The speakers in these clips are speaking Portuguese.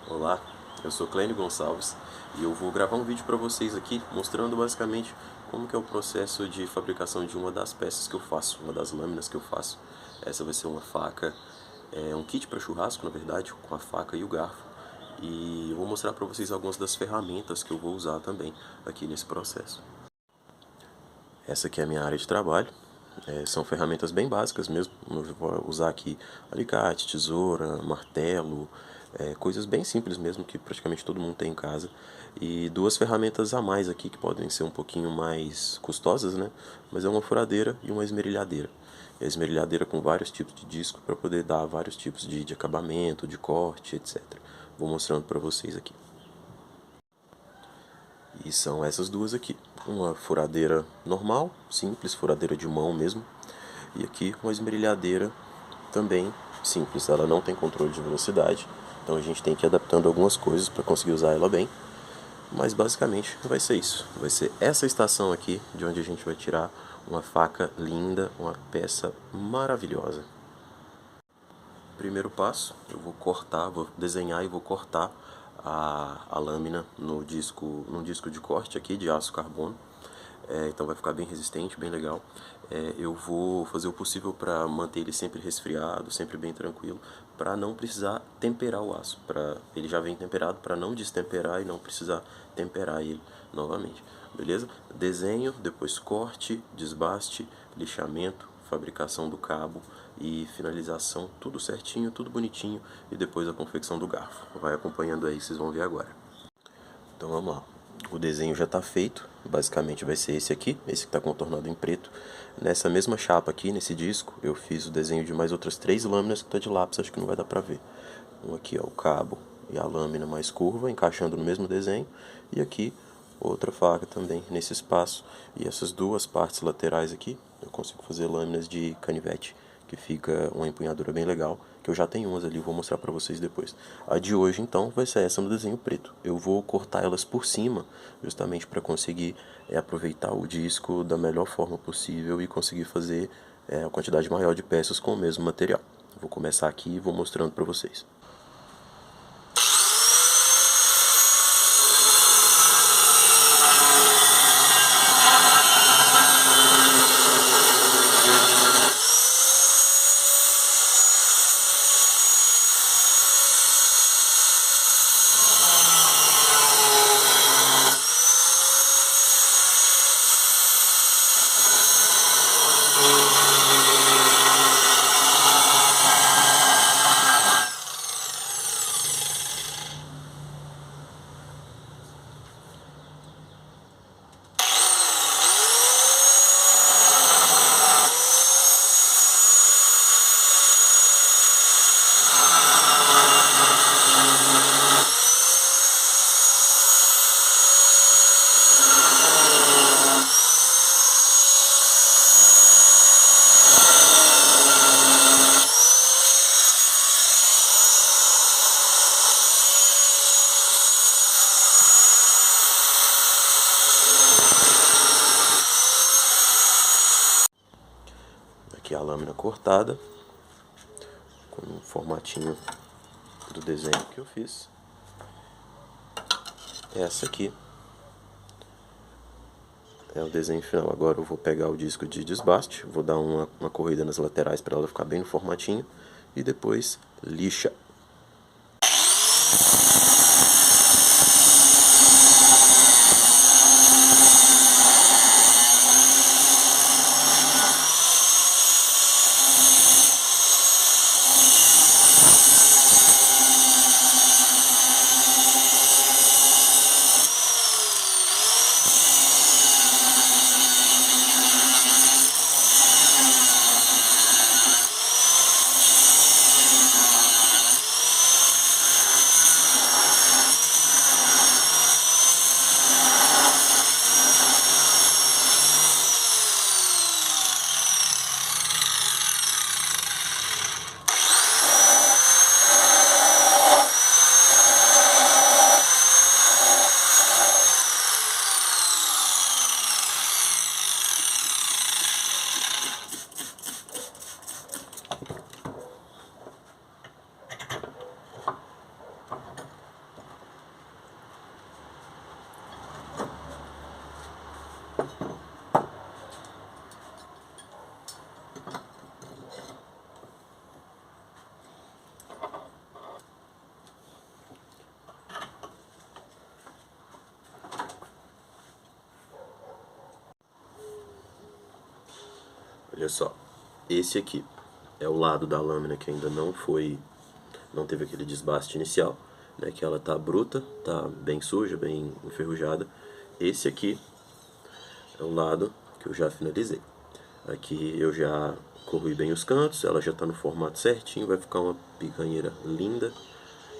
Olá, eu sou Clênio Gonçalves e eu vou gravar um vídeo para vocês aqui mostrando basicamente como que é o processo de fabricação de uma das peças que eu faço, uma das lâminas que eu faço. Essa vai ser uma faca, um kit para churrasco, na verdade, com a faca e o garfo. E eu vou mostrar para vocês algumas das ferramentas que eu vou usar também aqui nesse processo. Essa aqui é a minha área de trabalho. São ferramentas bem básicas mesmo. Eu vou usar aqui alicate, tesoura, martelo, coisas bem simples mesmo que praticamente todo mundo tem em casa. E duas ferramentas a mais aqui que podem ser um pouquinho mais custosas, né? Mas é uma furadeira e uma esmerilhadeira. E a esmerilhadeira com vários tipos de disco para poder dar vários tipos de acabamento, de corte, etc. Vou mostrando para vocês aqui. E são essas duas aqui. Uma furadeira normal, simples, furadeira de mão mesmo. E aqui uma esmerilhadeira também simples. Ela não tem controle de velocidade. Então a gente tem que ir adaptando algumas coisas para conseguir usar ela bem. Mas basicamente vai ser isso. Vai ser essa estação aqui de onde a gente vai tirar uma faca linda, uma peça maravilhosa. Primeiro passo, eu vou cortar, vou desenhar e vou cortar a lâmina no num disco de corte aqui de aço carbono. Então vai ficar bem resistente, bem legal. Eu vou fazer o possível para manter ele sempre resfriado, sempre bem tranquilo, para não precisar temperar o aço. Ele já vem temperado, para não destemperar e não precisar temperar ele novamente. Beleza? Desenho, depois corte, desbaste, lixamento, fabricação do cabo e finalização, tudo certinho, tudo bonitinho, e depois a confecção do garfo. Vai acompanhando aí, vocês vão ver agora. Então vamos lá. O desenho já está feito, basicamente vai ser esse aqui, esse que está contornado em preto. Nessa mesma chapa aqui, nesse disco, eu fiz o desenho de mais outras 3 lâminas que está de lápis, acho que não vai dar para ver. Um aqui é o cabo e a lâmina mais curva, encaixando no mesmo desenho. E aqui outra faca também nesse espaço. E essas duas partes laterais aqui, eu consigo fazer lâminas de canivete, que fica uma empunhadura bem legal, que eu já tenho umas ali, vou mostrar pra vocês depois. A de hoje então vai ser essa no desenho preto. Eu vou cortar elas por cima, justamente para conseguir aproveitar o disco da melhor forma possível e conseguir fazer a quantidade maior de peças com o mesmo material. Vou começar aqui e vou mostrando para vocês. Aqui a lâmina cortada, com o formatinho do desenho que eu fiz. Essa aqui é o desenho final. Agora eu vou pegar o disco de desbaste, vou dar uma corrida nas laterais para ela ficar bem no formatinho e depois lixa. Olha só, esse aqui é o lado da lâmina que ainda não teve aquele desbaste inicial, né, que ela tá bruta, tá bem suja, bem enferrujada. Esse aqui é o lado que eu já finalizei. Aqui eu já corri bem os cantos, ela já está no formato certinho, vai ficar uma picanheira linda.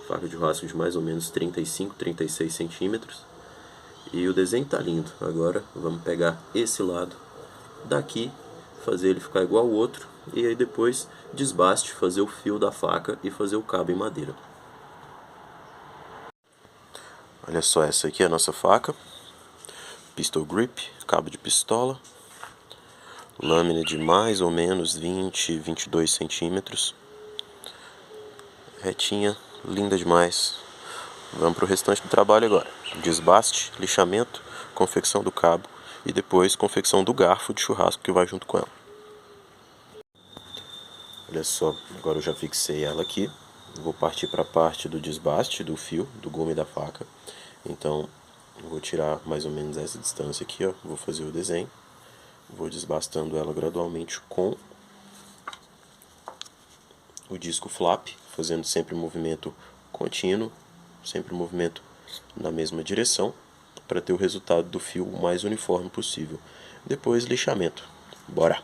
Faca de churrasco de mais ou menos 35, 36 centímetros. E o desenho tá lindo. Agora vamos pegar esse lado daqui, fazer ele ficar igual ao outro, e aí depois desbaste, fazer o fio da faca e fazer o cabo em madeira. Olha só, essa aqui é a nossa faca, pistol grip, cabo de pistola, lâmina de mais ou menos 20, 22 centímetros, retinha, linda demais. Vamos para o restante do trabalho agora. Desbaste, lixamento, confecção do cabo e depois confecção do garfo de churrasco que vai junto com ela. Olha só, agora eu já fixei ela aqui. Vou partir para a parte do desbaste do fio, do gume da faca. Então, eu vou tirar mais ou menos essa distância aqui, ó. Vou fazer o desenho. Vou desbastando ela gradualmente com o disco flap, fazendo sempre movimento contínuo, sempre movimento na mesma direção, para ter o resultado do fio o mais uniforme possível. Depois, lixamento. Bora!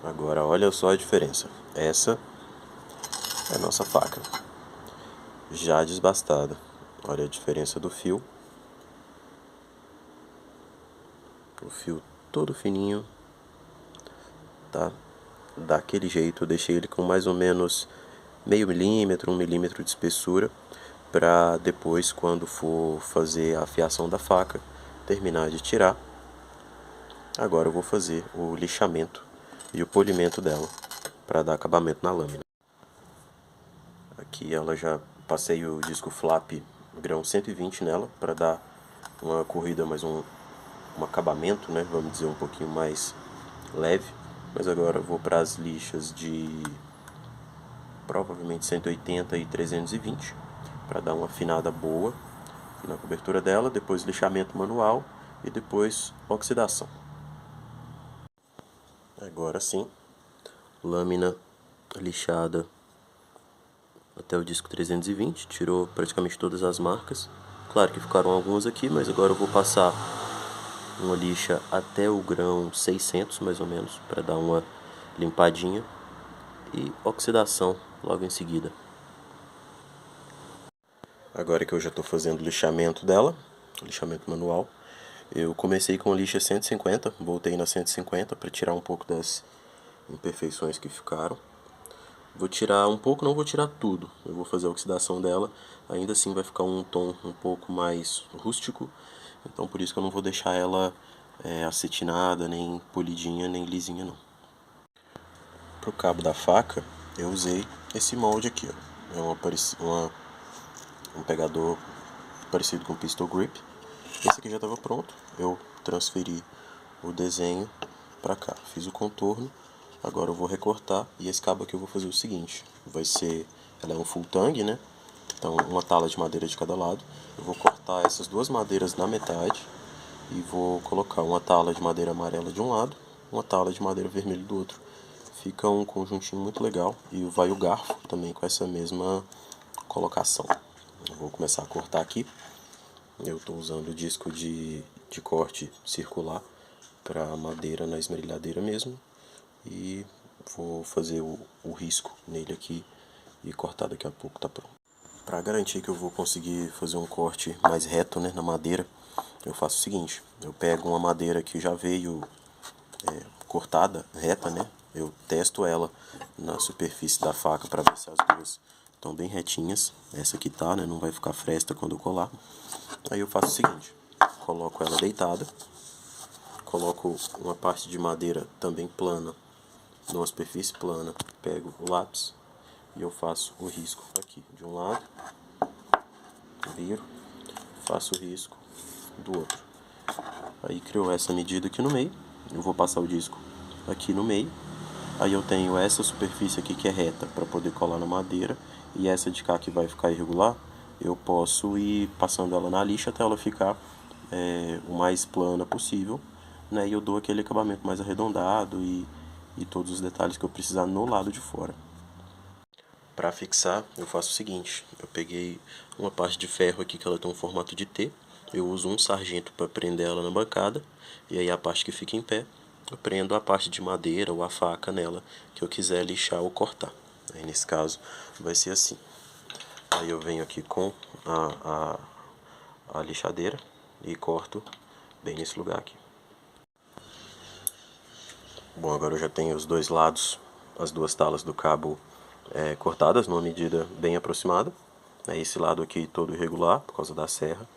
Agora olha só a diferença. Essa é a nossa faca, já desbastada. Olha a diferença do fio. O fio todo fininho, tá? Daquele jeito, eu deixei ele com mais ou menos meio milímetro, 1 milímetro de espessura, para depois, quando for fazer a afiação da faca, terminar de tirar. Agora eu vou fazer o lixamento e o polimento dela, para dar acabamento na lâmina. Aqui ela já passei o disco flap grão 120 nela, para dar uma corrida, mais um acabamento, né, vamos dizer, um pouquinho mais leve. Mas agora eu vou para as lixas de provavelmente 180 e 320, para dar uma afinada boa na cobertura dela, depois lixamento manual e depois oxidação. Agora sim, lâmina lixada até o disco 320, tirou praticamente todas as marcas. Claro que ficaram algumas aqui, mas agora eu vou passar uma lixa até o grão 600 mais ou menos, para dar uma limpadinha, e oxidação logo em seguida. Agora que eu já estou fazendo o lixamento dela, lixamento manual, eu comecei com lixa 150, voltei na 150 para tirar um pouco das imperfeições que ficaram. Vou tirar um pouco, não vou tirar tudo, eu vou fazer a oxidação dela, ainda assim vai ficar um tom um pouco mais rústico, então por isso que eu não vou deixar ela acetinada, nem polidinha, nem lisinha não. Pro cabo da faca, eu usei esse molde aqui, ó. É um pegador parecido com o pistol grip. Esse aqui já estava pronto, eu transferi o desenho para cá, fiz o contorno. Agora eu vou recortar, e esse cabo aqui eu vou fazer o seguinte, ela é um full tang, né? Então uma tala de madeira de cada lado. Eu vou cortar essas duas madeiras na metade e vou colocar uma tala de madeira amarela de um lado, uma tala de madeira vermelha do outro. Fica um conjuntinho muito legal, e vai o garfo também com essa mesma colocação. Eu vou começar a cortar aqui. Eu estou usando o disco de corte circular, para madeira na esmerilhadeira mesmo. E vou fazer o risco nele aqui e cortar daqui a pouco, tá pronto. Para garantir que eu vou conseguir fazer um corte mais reto, né, na madeira, eu faço o seguinte: eu pego uma madeira que já veio cortada, reta, né? Eu testo ela na superfície da faca para ver se as duas estão bem retinhas. Essa aqui tá, né? Não vai ficar fresta quando eu colar. Aí eu faço o seguinte: coloco ela deitada, coloco uma parte de madeira também plana, numa superfície plana, pego o lápis e eu faço o risco aqui de um lado, viro, faço o risco do outro. Aí criou essa medida aqui no meio, eu vou passar o disco aqui no meio. Aí eu tenho essa superfície aqui que é reta para poder colar na madeira, e essa de cá que vai ficar irregular, eu posso ir passando ela na lixa até ela ficar o mais plana possível, né? E eu dou aquele acabamento mais arredondado e todos os detalhes que eu precisar no lado de fora. Para fixar, eu faço o seguinte: eu peguei uma parte de ferro aqui que ela tem um formato de T, eu uso um sargento para prender ela na bancada, e aí a parte que fica em pé, eu prendo a parte de madeira ou a faca nela que eu quiser lixar ou cortar. Aí nesse caso vai ser assim. Aí eu venho aqui com a lixadeira e corto bem nesse lugar aqui. Bom, agora eu já tenho os dois lados, as duas talas do cabo cortadas numa medida bem aproximada. Esse lado aqui todo irregular por causa da serra,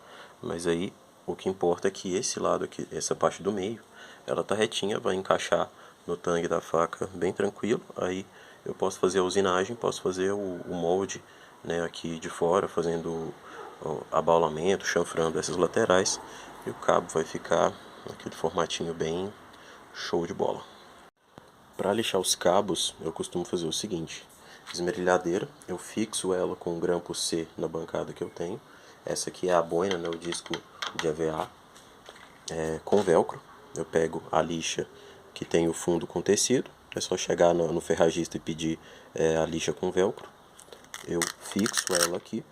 mas aí o que importa é que esse lado aqui, essa parte do meio, ela tá retinha, vai encaixar no tangue da faca bem tranquilo. Aí eu posso fazer a usinagem, posso fazer o molde, né, aqui de fora, fazendo o abaulamento, chanfrando essas laterais, e o cabo vai ficar aquele formatinho bem show de bola. Para lixar os cabos, eu costumo fazer o seguinte: esmerilhadeira, eu fixo ela com um grampo C na bancada que eu tenho. Essa aqui é a boina, né, o disco de EVA, com velcro. Eu pego a lixa que tem o fundo com tecido, é só chegar no ferragista e pedir a lixa com velcro. Eu fixo ela aqui,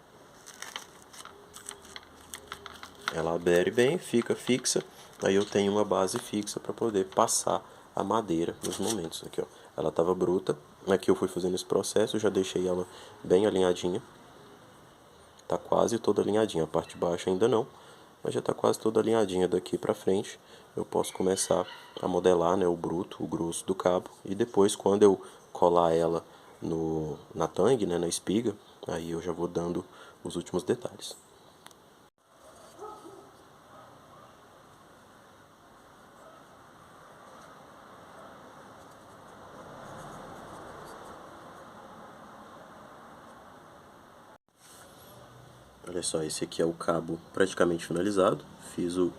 ela adere bem, fica fixa. Aí eu tenho uma base fixa para poder passar a madeira nos momentos. Aqui, ó, ela estava bruta, aqui eu fui fazendo esse processo, já deixei ela bem alinhadinha. Tá quase toda alinhadinha, a parte de baixo ainda não, mas já tá quase toda alinhadinha. Daqui para frente eu posso começar a modelar, né, o bruto, o grosso do cabo, e depois quando eu colar ela na tangue, né, na espiga, aí eu já vou dando os últimos detalhes. Olha só, esse aqui é o cabo praticamente finalizado. Fiz o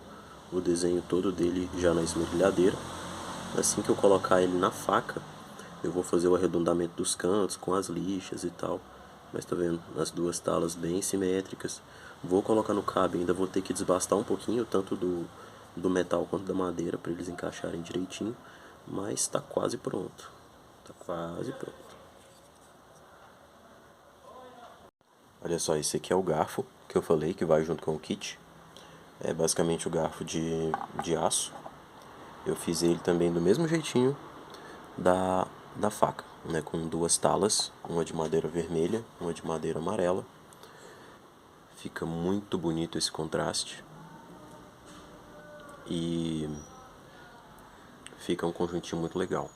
desenho todo dele já na esmerilhadeira. Assim que eu colocar ele na faca, eu vou fazer o arredondamento dos cantos com as lixas e tal. Mas tá vendo? As duas talas bem simétricas. Vou colocar no cabo, ainda vou ter que desbastar um pouquinho, tanto do metal quanto da madeira, para eles encaixarem direitinho. Mas tá quase pronto. Tá quase pronto. Olha só, esse aqui é o garfo que eu falei que vai junto com o kit. É basicamente o garfo de aço. Eu fiz ele também do mesmo jeitinho da faca, né, com duas talas, uma de madeira vermelha, uma de madeira amarela. Fica muito bonito esse contraste. E fica um conjuntinho muito legal.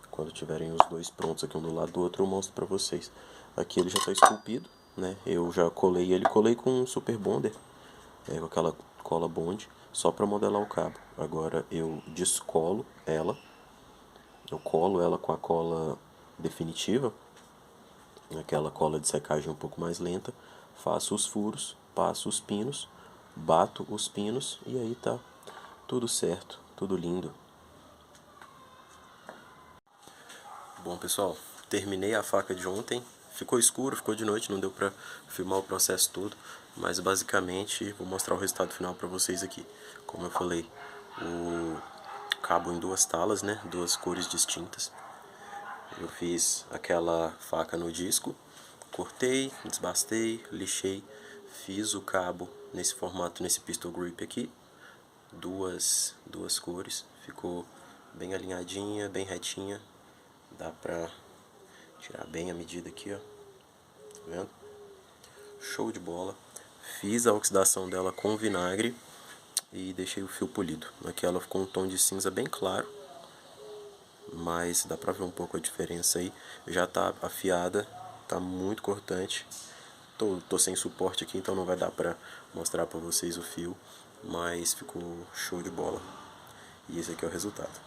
Quando tiverem os dois prontos aqui um do lado do outro, eu mostro pra vocês. Aqui ele já está esculpido, né? Eu já colei ele, colei com um super bonder, com aquela cola bond, só para modelar o cabo. Agora eu descolo ela, eu colo ela com a cola definitiva, aquela cola de secagem um pouco mais lenta, faço os furos, passo os pinos, bato os pinos e aí tá tudo certo, tudo lindo. Bom, pessoal, terminei a faca de ontem. Ficou escuro, ficou de noite, não deu pra filmar o processo todo, mas basicamente vou mostrar o resultado final pra vocês aqui. Como eu falei, o cabo em duas talas, né, duas cores distintas. Eu fiz aquela faca no disco, cortei, desbastei, lixei, fiz o cabo nesse formato, nesse pistol grip aqui, duas cores, ficou bem alinhadinha, bem retinha. Dá pra tirar bem a medida aqui, ó. Tá vendo? Show de bola. Fiz a oxidação dela com vinagre e deixei o fio polido. Aqui ela ficou um tom de cinza bem claro, mas dá pra ver um pouco a diferença aí. Já tá afiada, tá muito cortante. Tô sem suporte aqui, então não vai dar pra mostrar pra vocês o fio, mas ficou show de bola. E esse aqui é o resultado.